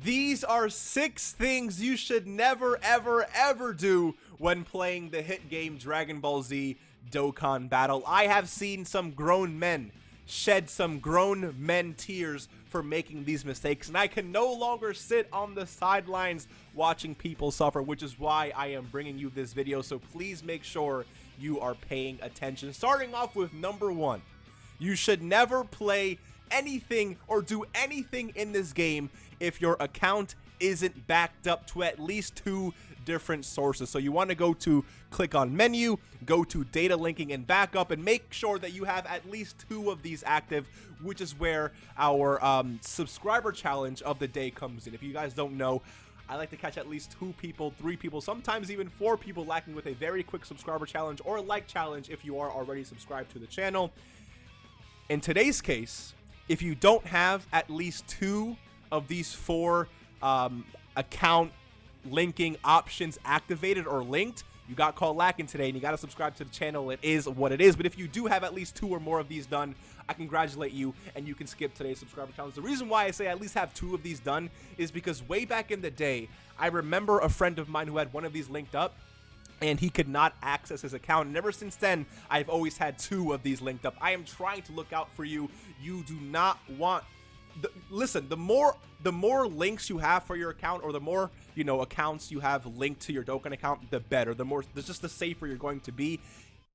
These are 6 things you should never, ever, ever do when playing the hit game Dragon Ball Z Dokkan Battle. I have seen some grown men shed some grown men tears for making these mistakes, and I can no longer sit on the sidelines watching people suffer, which is why I am bringing you this video. So please make sure you are paying attention. Starting off with number 1, you should never play anything or do anything in this game if your account isn't backed up to at least 2 different sources. So you want to click on menu, go to data linking and backup, and make sure that you have at least 2 of these active, which is where our subscriber challenge of the day comes in. If you guys don't know, I like to catch at least 2 people, 3 people, sometimes even 4 people lacking with a very quick subscriber challenge or like challenge if you are already subscribed to the channel. In today's case, if you don't have at least 2 of these 4 account linking options activated or linked, you got caught lacking today and you got to subscribe to the channel. It is what it is. But if you do have at least 2 or more of these done, I congratulate you and you can skip today's subscriber challenge. The reason why I say at least have 2 of these done is because way back in the day, I remember a friend of mine who had one of these linked up and he could not access his account, and ever since then I've always had 2 of these linked up. I am trying to look out for you. You do not want listen, the more links you have for your account, or the more, you know, accounts you have linked to your Dokkan account, the better. The safer you're going to be.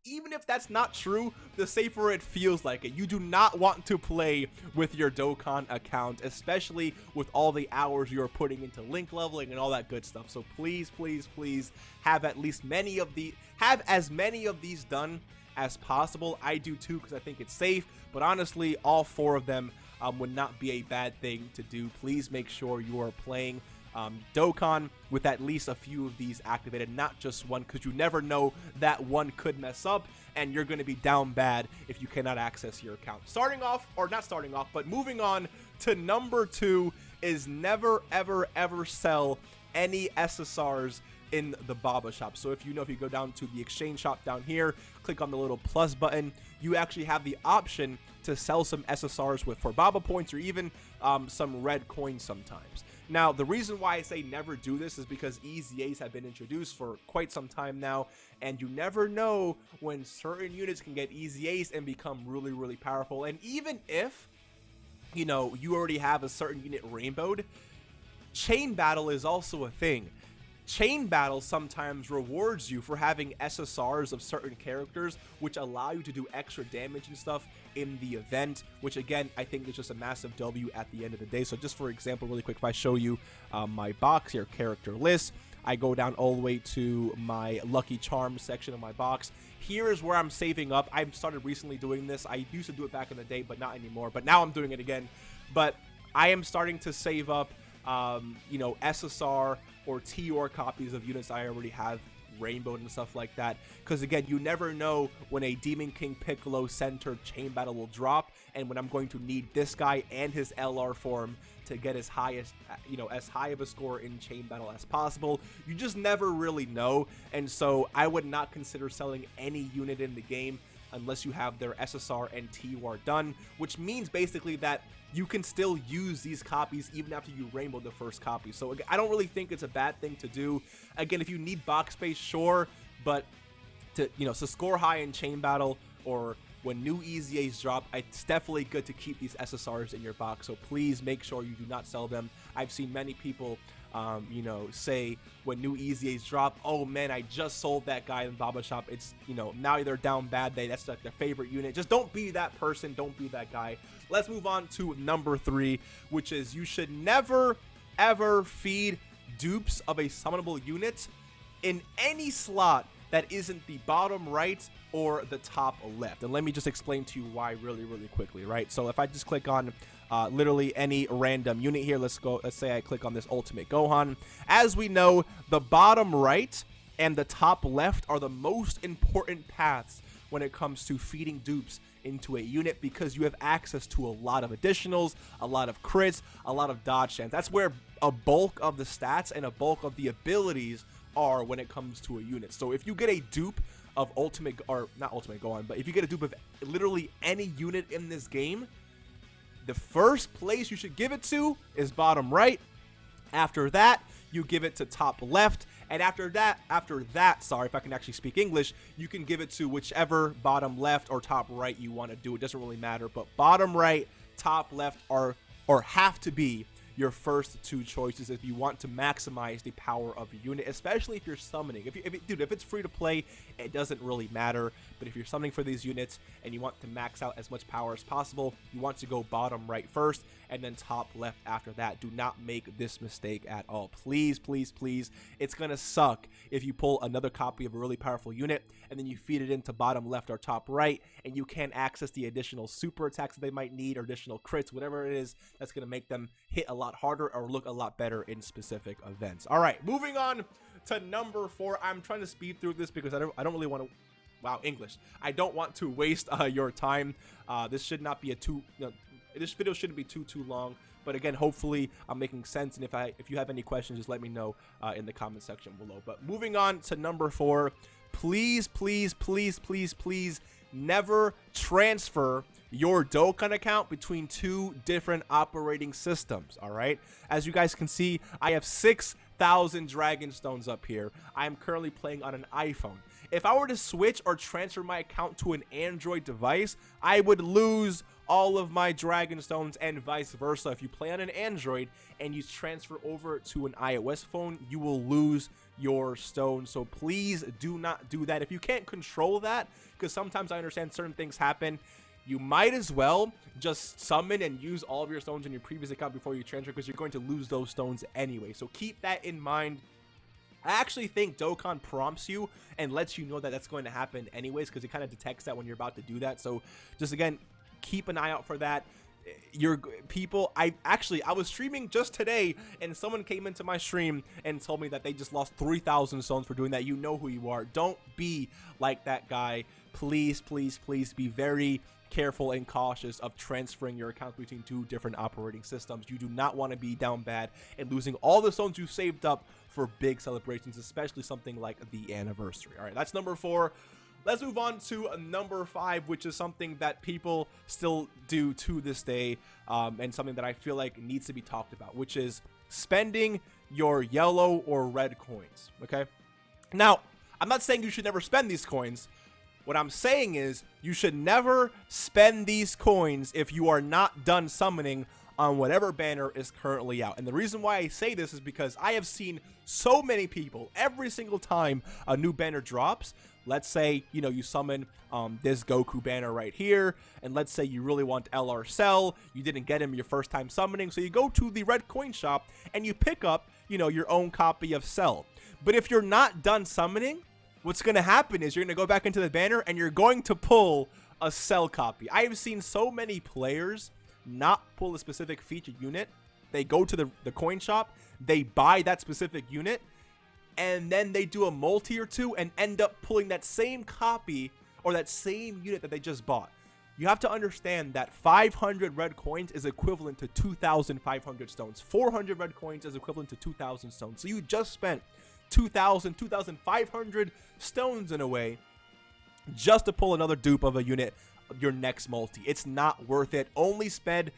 Even if that's not true, the safer it feels like it. You do not want to play with your Dokkan account, especially with all the hours you're putting into link leveling and all that good stuff. So please, please, please have as many of these done as possible. I do too, because I think it's safe, but honestly, all 4 of them would not be a bad thing to do. Please make sure you are playing Dokkan with at least a few of these activated, not just one, because you never know, that one could mess up and you're going to be down bad if you cannot access your account. Moving on to number 2 is never, ever, ever sell any SSRs in the Baba shop. So if you go down to the exchange shop down here, click on the little plus button, you actually have the option to sell some SSRs for Baba points, or even some red coins sometimes. Now, the reason why I say never do this is because EZAs have been introduced for quite some time now, and you never know when certain units can get EZAs and become really, really powerful. And even if, you know, you already have a certain unit rainbowed, chain battle is also a thing. Chain battle sometimes rewards you for having SSRs of certain characters, which allow you to do extra damage and stuff in the event, which again, I think is just a massive W at the end of the day. So just for example, really quick, if I show you my box here, character list, I go down all the way to my Lucky Charms section of my box. Here is where I'm saving up. I've started recently doing this. I used to do it back in the day, but not anymore. But now I'm doing it again. But I am starting to save up, you know, SSR or TOR copies of units I already have rainbowed and stuff like that, because again, you never know when a Demon King Piccolo centered chain battle will drop, and when I'm going to need this guy and his LR form to get as high of a score in chain battle as possible. You just never really know, and so I would not consider selling any unit in the game unless you have their SSR and TOR done, which means basically that you can still use these copies even after you rainbow the first copy. So again, I don't really think it's a bad thing to do. Again, if you need box space, sure, but to score high in chain battle or when new EZAs drop, it's definitely good to keep these SSRs in your box. So please make sure you do not sell them. I've seen many people say when new EZAs drop, oh man, I just sold that guy in the Baba shop. It's, now they're down bad. That's like their favorite unit. Just don't be that person. Don't be that guy. Let's move on to number 3, which is you should never, ever feed dupes of a summonable unit in any slot that isn't the bottom right or the top left. And let me just explain to you why really, really quickly, right? So if I just click on literally any random unit here, let's say I click on this Ultimate Gohan. As we know, the bottom right and the top left are the most important paths when it comes to feeding dupes into a unit, because you have access to a lot of additionals, a lot of crits, a lot of dodge chance. That's where a bulk of the stats and a bulk of the abilities are when it comes to a unit. So if you get a dupe of not Ultimate Gohan, but if you get a dupe of literally any unit in this game, the first place you should give it to is bottom right, After that, you give it to top left, and after that, sorry if I can actually speak English, you can give it to whichever bottom left or top right you want to do. It doesn't really matter, but bottom right, top left are or have to be your first two choices if you want to maximize the power of a unit, especially if you're summoning. If it's free to play, it doesn't really matter. But if you're summoning for these units and you want to max out as much power as possible, you want to go bottom right first and then top left after that. Do not make this mistake at all. Please, please, please. It's gonna suck if you pull another copy of a really powerful unit and then you feed it into bottom left or top right and you can't access the additional super attacks that they might need or additional crits, whatever it is that's gonna make them hit a lot harder or look a lot better in specific events. All right, moving on to number 4. I'm trying to speed through this because I don't really want to. Wow, English. I don't want to waste your time. This should not be this video shouldn't be too long. But again, hopefully I'm making sense. And if you have any questions, just let me know in the comment section below. But moving on to number 4, please, please, please, please, please never transfer your Dokkan account between 2 different operating systems. All right, as you guys can see, I have 6,000 dragon stones up here. I am currently playing on an iPhone. If I were to switch or transfer my account to an Android device, I would lose all of my dragon stones and vice versa. If you play on an Android and you transfer over to an iOS phone, you will lose your stones. So please do not do that. If you can't control that, because sometimes I understand certain things happen, you might as well just summon and use all of your stones in your previous account before you transfer, because you're going to lose those stones anyway. So keep that in mind. I actually think Dokkan prompts you and lets you know that that's going to happen anyways, because it kind of detects that when you're about to do that. So just again, keep an eye out for that. Your people, I was streaming just today and someone came into my stream and told me that they just lost 3,000 stones for doing that. You know who you are. Don't be like that guy. Please, please, please be very careful and cautious of transferring your accounts between 2 different operating systems. You do not want to be down bad and losing all the stones you saved up for big celebrations, especially something like the anniversary. All right, that's number 4. Let's move on to number 5, which is something that people still do to this day, and something that I feel like needs to be talked about, which is spending your yellow or red coins. Okay, now I'm not saying you should never spend these coins. What I'm saying is you should never spend these coins if you are not done summoning on whatever banner is currently out. And the reason why I say this is because I have seen so many people every single time a new banner drops. Let's say, you know, you summon this Goku banner right here, and let's say you really want LR Cell. You didn't get him your first time summoning, so you go to the red coin shop and you pick up, you know, your own copy of Cell. But if you're not done summoning, what's going to happen is you're going to go back into the banner and you're going to pull a Cell copy. I have seen so many players not pull a specific featured unit. They go to the coin shop, they buy that specific unit, and then they do a multi or 2 and end up pulling that same copy or that same unit that they just bought. You have to understand that 500 red coins is equivalent to 2,500 stones. 400 red coins is equivalent to 2,000 stones. So you just spent 2,500 stones in a way just to pull another dupe of a unit, your next multi. It's not worth it. Only spend,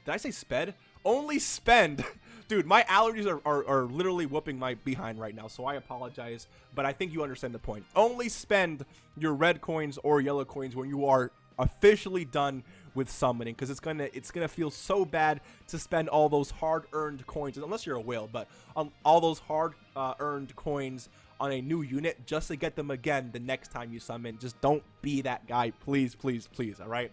did I say sped? Only spend, dude, my allergies are literally whooping my behind right now, so I apologize, but I think you understand the point. Only spend your red coins or yellow coins when you are officially done with summoning, because it's gonna feel so bad to spend all those hard-earned coins, unless you're a whale, but all those hard-earned coins on a new unit just to get them again the next time you summon. Just don't be that guy, please, please, please. All right.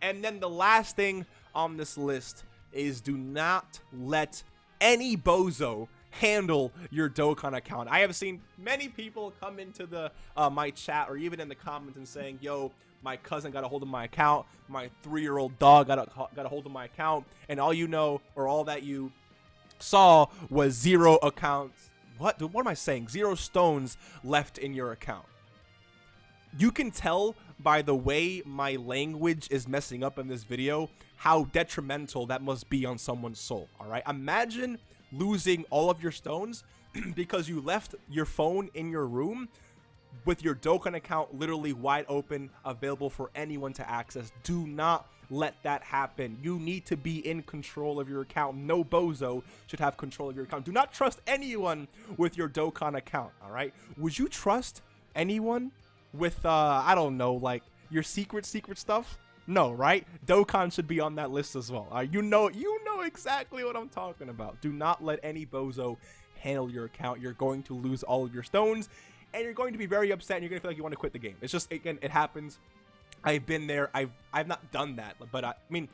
And then the last thing on this list is do not let any bozo handle your Dokkan account. I have seen many people come into the my chat or even in the comments and saying, yo, my cousin got a hold of my account, my 3-year-old dog got a hold of my account, and all you know, or all that you saw was 0 accounts. What am I saying? 0 stones left in your account. You can tell by the way my language is messing up in this video how detrimental that must be on someone's soul. All right, imagine losing all of your stones because you left your phone in your room with your Dokkan account literally wide open, available for anyone to access. Do not let that happen. You need to be in control of your account. No bozo should have control of your account. Do not trust anyone with your Dokkan account, all right? Would you trust anyone with, I don't know, like your secret stuff? No, right? Dokkan should be on that list as well. You know exactly what I'm talking about. Do not let any bozo handle your account. You're going to lose all of your stones, and you're going to be very upset, and you're going to feel like you want to quit the game. It's just, again, it happens. I've been there. I've not done that, but I mean,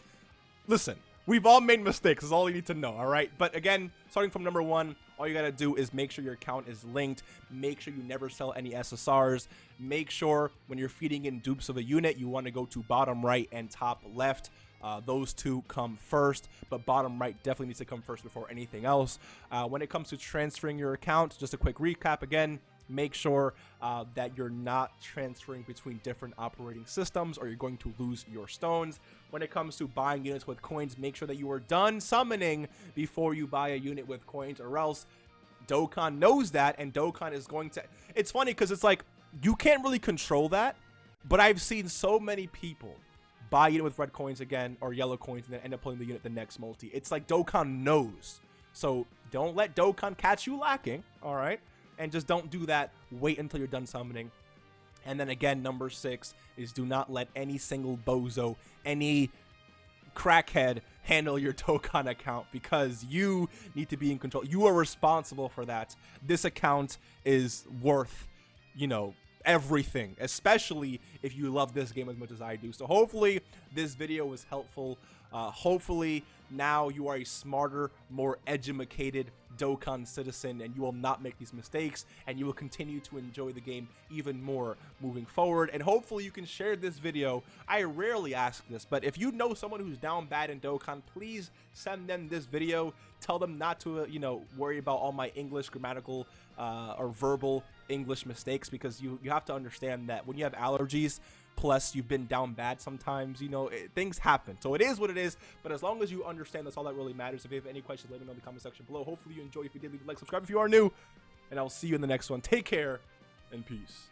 listen, we've all made mistakes. Is all you need to know, all right? But again, starting from number 1, all you got to do is make sure your account is linked. Make sure you never sell any SSRs. Make sure when you're feeding in dupes of a unit, you want to go to bottom right and top left. Those two come first, but bottom right definitely needs to come first before anything else. When it comes to transferring your account, just a quick recap again, make sure that you're not transferring between different operating systems or you're going to lose your stones. When it comes to buying units with coins, make sure that you are done summoning before you buy a unit with coins, or else Dokkan knows that, and Dokkan is going to... It's funny because it's like, you can't really control that, but I've seen so many people buy a unit with red coins again or yellow coins and then end up pulling the unit the next multi. It's like Dokkan knows. So don't let Dokkan catch you lacking, all right? And just don't do that. Wait until you're done summoning. And then again, number 6 is do not let any single bozo, any crackhead handle your Dokkan account, because you need to be in control. You are responsible for that. This account is worth, you know, everything, especially if you love this game as much as I do. So hopefully this video was helpful. Hopefully now you are a smarter, more educated Dokkan citizen, and you will not make these mistakes, and you will continue to enjoy the game even more moving forward. And hopefully you can share this video. I rarely ask this, but if you know someone who's down bad in Dokkan, please send them this video. Tell them not to, you know, worry about all my English grammatical or verbal English mistakes, because you have to understand that when you have allergies, plus you've been down bad sometimes, you know, things happen. So it is what it is, but as long as you understand, that's all that really matters. If you have any questions, let me know in the comment section below. Hopefully you enjoyed. If you did, leave a like, subscribe if you are new, and I'll see you in the next one. Take care and peace.